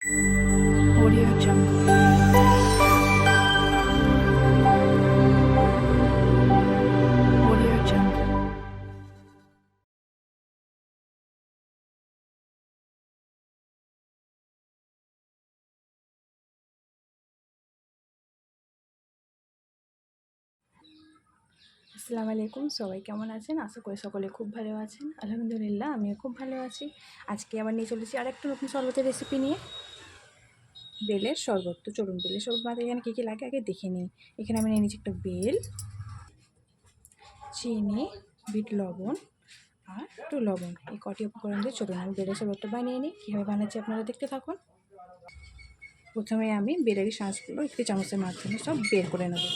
Audio Jungle. Audio Jungle. আসসালামু আলাইকুম, সবাই কেমন আছেন? আশা করি সকলে খুব ভালো আছেন। আলহামদুলিল্লাহ, আমিও খুব ভালো আছি। আজকে আবার নিয়ে চলেছি আরেকটা নতুন শরবতের রেসিপি নিয়ে, বেলের শরবত। তো চলুন বেলের শরবত বানাতে এখানে কী কী লাগে আগে দেখে নিই। এখানে আমি নিয়ে নিচ্ছি একটা বেল, চিনি, বিট লবণ আর একটু লবণ। এই কটি উপকরণ দিয়ে চলুন আমি বেলের শরবতটা বানিয়ে নিই। কীভাবে বানাচ্ছি আপনারা দেখতে থাকুন। প্রথমে আমি বেলের শাঁসগুলো একটি চামচের মাধ্যমে সব বের করে নেব।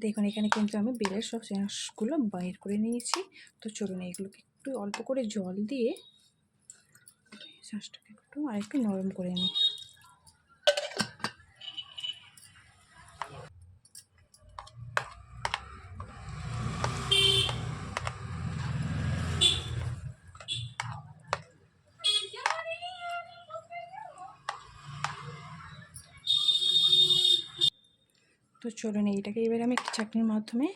দেখুন এখানে কিন্তু আমি বেলের সব শাঁসগুলো বাইর করে নিয়েছি। তো চলুন এগুলোকে একটু অল্প করে জল দিয়ে শাঁসটাকে একটু নরম করে নিই। তো চলুন এইটাকে এবার আমি একটা চাটনির মাধ্যমে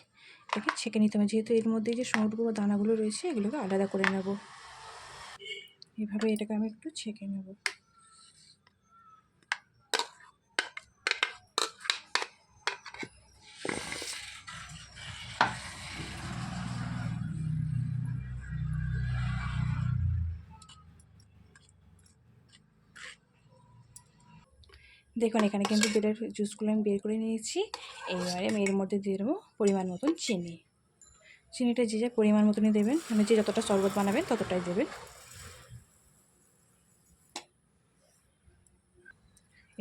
এটাকে ছেঁকে নিতে হবে, যেহেতু এর মধ্যে যে সমুদ্র দানাগুলো রয়েছে এগুলোকে আলাদা করে নেব। এভাবে এটাকে আমি একটু ছেঁকে নেব। দেখুন এখানে কিন্তু বেলের জুসগুলো আমি বের করে নিয়েছি। এবারে আমি এর মধ্যে দিয়ে দেবো পরিমাণ মতন চিনি। চিনিটা যে যার পরিমাণ মতনই দেবেন, মানে যে যতটা শরবত বানাবেন ততটাই দেবেন।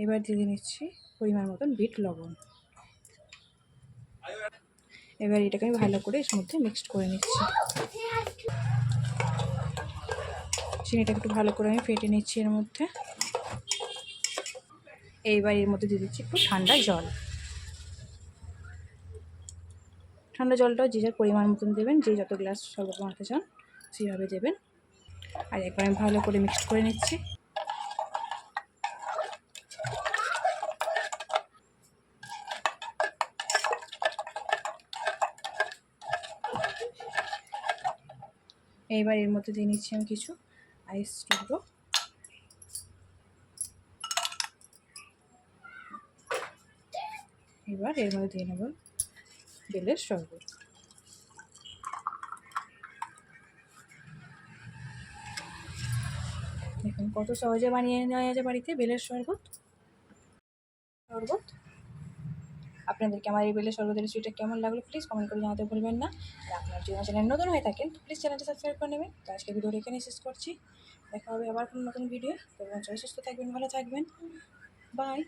এবার দিয়ে নিচ্ছি পরিমাণ মতন বিট লবণ। এবার এটাকে আমি ভালো করে এর মধ্যে মিক্সড করে নিচ্ছি। চিনিটাকে একটু ভালো করে আমি ফেটে নিচ্ছি এর মধ্যে। এইবার এর মধ্যে দিয়ে দিচ্ছি একটু ঠান্ডা জল। ঠান্ডা জলটাও যে যার পরিমাণ মতন দেবেন, যে যত গ্লাস শরবত বানাতে চান সেভাবে দেবেন। আর একবার আমি ভালো করে মিক্সড করে নিচ্ছি। এইবার এর মধ্যে দিয়ে নিচ্ছি আমি কিছু আইস টুকরো। এবার এর মধ্যে দিয়ে নেব বেলের শরবত। দেখুন কত সহজে বানিয়ে নেওয়া যায় বাড়িতে বেলের শরবত। আপনাদেরকে আমার এই বেলের শরবতের রেসিপিটা কেমন লাগলো প্লিজ কমেন্ট করে জানাতে ভুলবেন না। আর আপনার যদি আমার চ্যানেল নতুন হয়ে থাকেন তো প্লিজ চ্যানেলটা সাবস্ক্রাইব করে নেবেন। তো আজকে ভিডিওটা এখানে শেষ করছি। দেখা হবে আবার কোনো নতুন ভিডিও। তখন সবাই সুস্থ থাকবেন, ভালো থাকবেন। বাই।